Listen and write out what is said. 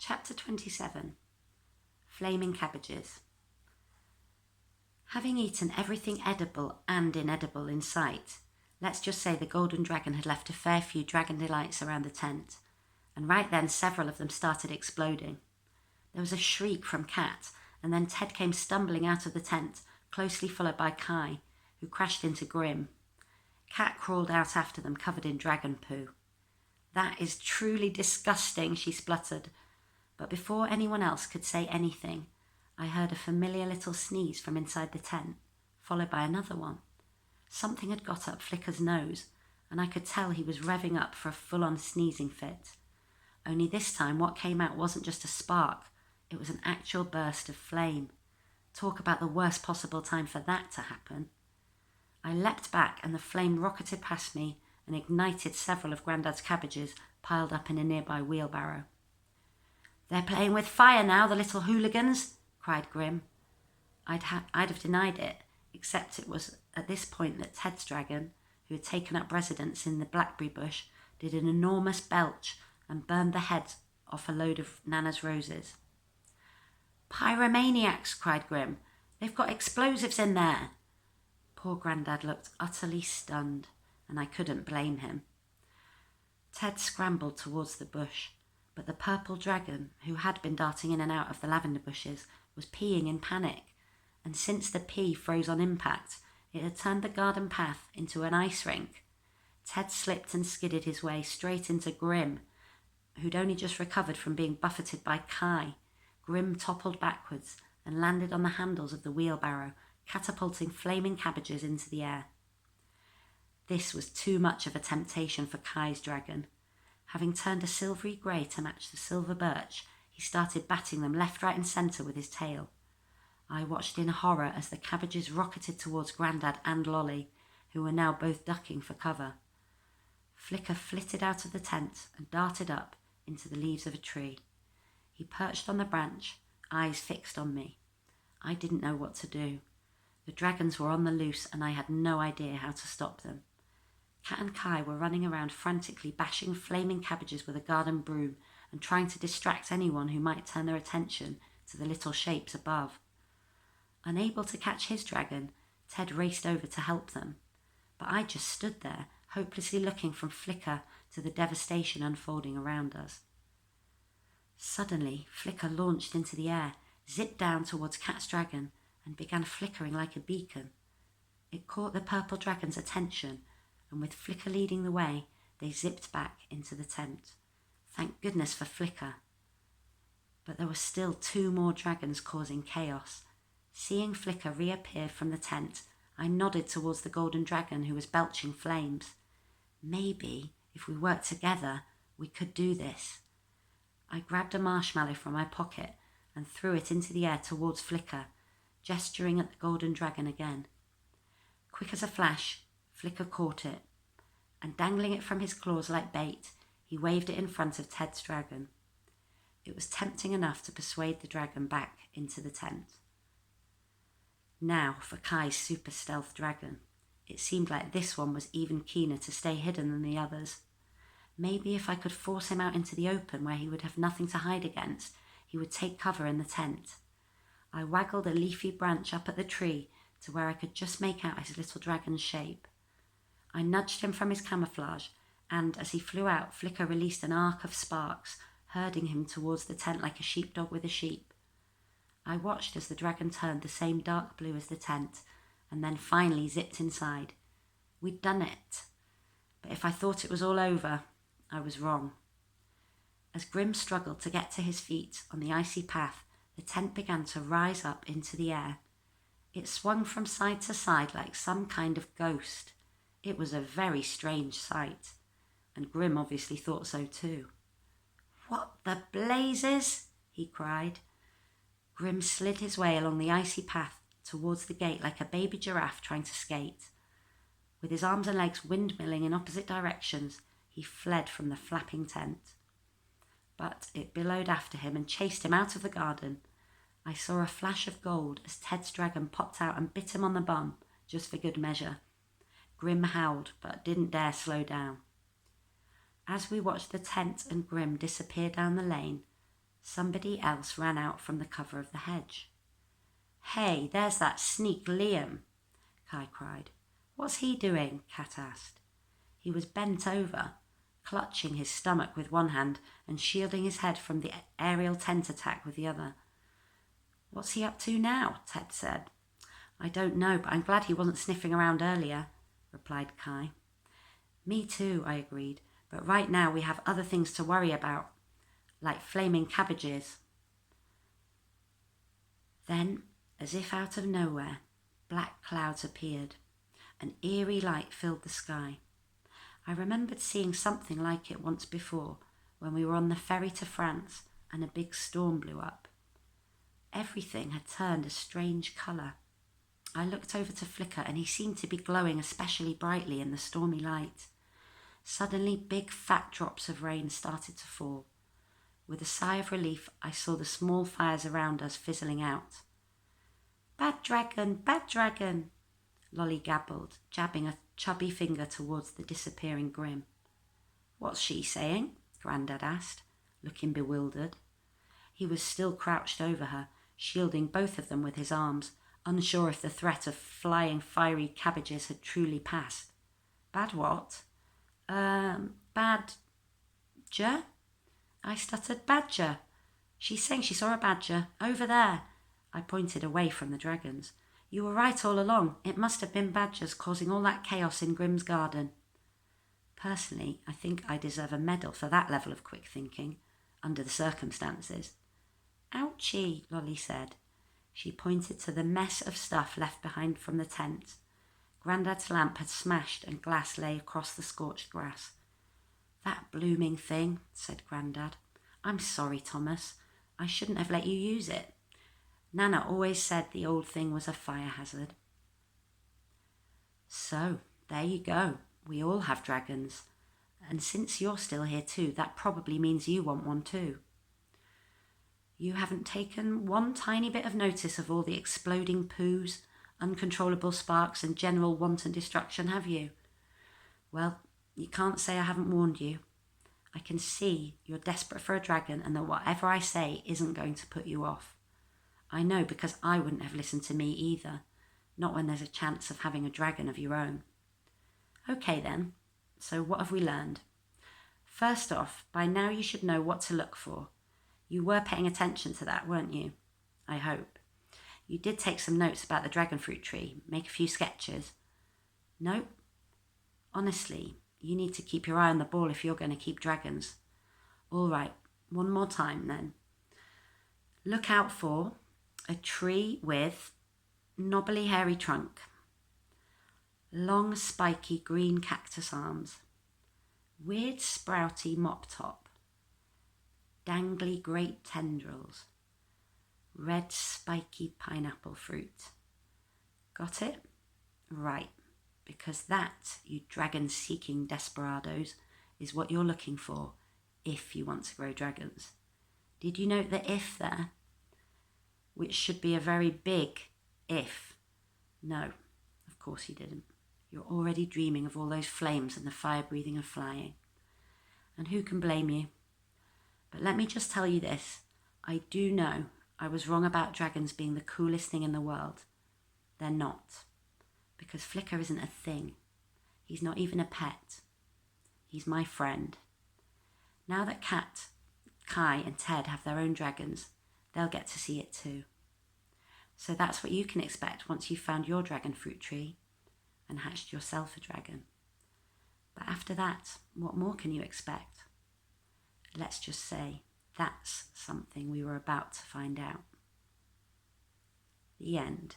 Chapter 27. Flaming Cabbages. Having eaten everything edible and inedible in sight, let's just say the Golden Dragon had left a fair few dragon delights around the tent, and right then several of them started exploding. There was a shriek from Cat, and then Ted came stumbling out of the tent, closely followed by Kai, who crashed into Grim. Cat crawled out after them, covered in dragon poo. "That is truly disgusting," she spluttered. But before anyone else could say anything, I heard a familiar little sneeze from inside the tent, followed by another one. Something had got up Flicker's nose, and I could tell he was revving up for a full-on sneezing fit. Only this time what came out wasn't just a spark, it was an actual burst of flame. Talk about the worst possible time for that to happen. I leapt back and the flame rocketed past me and ignited several of Grandad's cabbages piled up in a nearby wheelbarrow. "They're playing with fire now, the little hooligans," cried Grim. I'd have denied it, except it was at this point that Ted's dragon, who had taken up residence in the blackberry bush, did an enormous belch and burned the head off a load of Nana's roses. "Pyromaniacs," cried Grim. "They've got explosives in there." Poor Grandad looked utterly stunned, and I couldn't blame him. Ted scrambled towards the bush, but the purple dragon, who had been darting in and out of the lavender bushes, was peeing in panic, and since the pee froze on impact, it had turned the garden path into an ice rink. Ted slipped and skidded his way straight into Grim, who'd only just recovered from being buffeted by Kai. Grim toppled backwards and landed on the handles of the wheelbarrow, catapulting flaming cabbages into the air. This was too much of a temptation for Kai's dragon. Having turned a silvery grey to match the silver birch, he started batting them left, right and centre with his tail. I watched in horror as the cabbages rocketed towards Grandad and Lolly, who were now both ducking for cover. Flicker flitted out of the tent and darted up into the leaves of a tree. He perched on the branch, eyes fixed on me. I didn't know what to do. The dragons were on the loose and I had no idea how to stop them. Cat and Kai were running around frantically bashing flaming cabbages with a garden broom and trying to distract anyone who might turn their attention to the little shapes above. Unable to catch his dragon, Ted raced over to help them, but I just stood there, hopelessly looking from Flicker to the devastation unfolding around us. Suddenly, Flicker launched into the air, zipped down towards Cat's dragon, and began flickering like a beacon. It caught the purple dragon's attention, and with Flicker leading the way, they zipped back into the tent. Thank goodness for Flicker. But there were still 2 more dragons causing chaos. Seeing Flicker reappear from the tent, I nodded towards the golden dragon who was belching flames. Maybe, if we worked together, we could do this. I grabbed a marshmallow from my pocket and threw it into the air towards Flicker, gesturing at the golden dragon again. Quick as a flash, Flicker caught it, and dangling it from his claws like bait, he waved it in front of Ted's dragon. It was tempting enough to persuade the dragon back into the tent. Now for Kai's super stealth dragon. It seemed like this one was even keener to stay hidden than the others. Maybe if I could force him out into the open where he would have nothing to hide against, he would take cover in the tent. I waggled a leafy branch up at the tree to where I could just make out his little dragon's shape. I nudged him from his camouflage, and as he flew out, Flicker released an arc of sparks, herding him towards the tent like a sheepdog with a sheep. I watched as the dragon turned the same dark blue as the tent, and then finally zipped inside. We'd done it. But if I thought it was all over, I was wrong. As Grim struggled to get to his feet on the icy path, the tent began to rise up into the air. It swung from side to side like some kind of ghost. It was a very strange sight, and Grim obviously thought so too. "What the blazes?" he cried. Grim slid his way along the icy path towards the gate like a baby giraffe trying to skate. With his arms and legs windmilling in opposite directions, he fled from the flapping tent. But it bellowed after him and chased him out of the garden. I saw a flash of gold as Ted's dragon popped out and bit him on the bum, just for good measure. Grim howled, but didn't dare slow down. As we watched the tent and Grim disappear down the lane, Somebody else ran out from the cover of the hedge. "Hey, there's that sneak Liam," Kai cried. "What's he doing?" Kat asked. He was bent over, clutching his stomach with one hand and shielding his head from the aerial tent attack with the other. "What's he up to now?" Ted said. "I don't know, but I'm glad he wasn't sniffing around earlier," replied Kai. "Me too," I agreed, "but right now we have other things to worry about, like flaming cabbages." Then, as if out of nowhere, black clouds appeared. An eerie light filled the sky. I remembered seeing something like it once before when we were on the ferry to France and a big storm blew up. Everything had turned a strange colour. I looked over to Flicker and he seemed to be glowing especially brightly in the stormy light. Suddenly, big fat drops of rain started to fall. With a sigh of relief, I saw the small fires around us fizzling out. "Bad dragon," Lolly gabbled, jabbing a chubby finger towards the disappearing Grim. "What's she saying?" Grandad asked, looking bewildered. He was still crouched over her, shielding both of them with his arms, unsure if the threat of flying fiery cabbages had truly passed. "Bad what?" Badger?" I stuttered. "Badger. She's saying she saw a badger. Over there." I pointed away from the dragons. "You were right all along. It must have been badgers causing all that chaos in Grim's garden." Personally, I think I deserve a medal for that level of quick thinking, under the circumstances. "Ouchie," Lolly said. She pointed to the mess of stuff left behind from the tent. Grandad's lamp had smashed and glass lay across the scorched grass. "That blooming thing," said Grandad. "I'm sorry, Thomas. I shouldn't have let you use it. Nana always said the old thing was a fire hazard." So, there you go. We all have dragons. And since you're still here too, that probably means you want one too. You haven't taken one tiny bit of notice of all the exploding poos, uncontrollable sparks and general wanton destruction, have you? Well, you can't say I haven't warned you. I can see you're desperate for a dragon and that whatever I say isn't going to put you off. I know because I wouldn't have listened to me either, not when there's a chance of having a dragon of your own. Okay then, so what have we learned? First off, by now you should know what to look for. You were paying attention to that, weren't you? I hope. You did take some notes about the dragon fruit tree, make a few sketches. Nope. Honestly, you need to keep your eye on the ball if you're going to keep dragons. All right, one more time then. Look out for a tree with knobbly hairy trunk, long spiky green cactus arms, weird sprouty mop top, dangly great tendrils, red spiky pineapple fruit. Got it? Right, because that, you dragon-seeking desperados, is what you're looking for if you want to grow dragons. Did you note the if there? Which should be a very big if. No, of course you didn't. You're already dreaming of all those flames and the fire breathing and flying. And who can blame you? But let me just tell you this. I do know I was wrong about dragons being the coolest thing in the world. They're not. Because Flicker isn't a thing. He's not even a pet. He's my friend. Now that Kat, Kai and Ted have their own dragons, they'll get to see it too. So that's what you can expect once you've found your dragon fruit tree and hatched yourself a dragon. But after that, what more can you expect? Let's just say that's something we were about to find out. The end.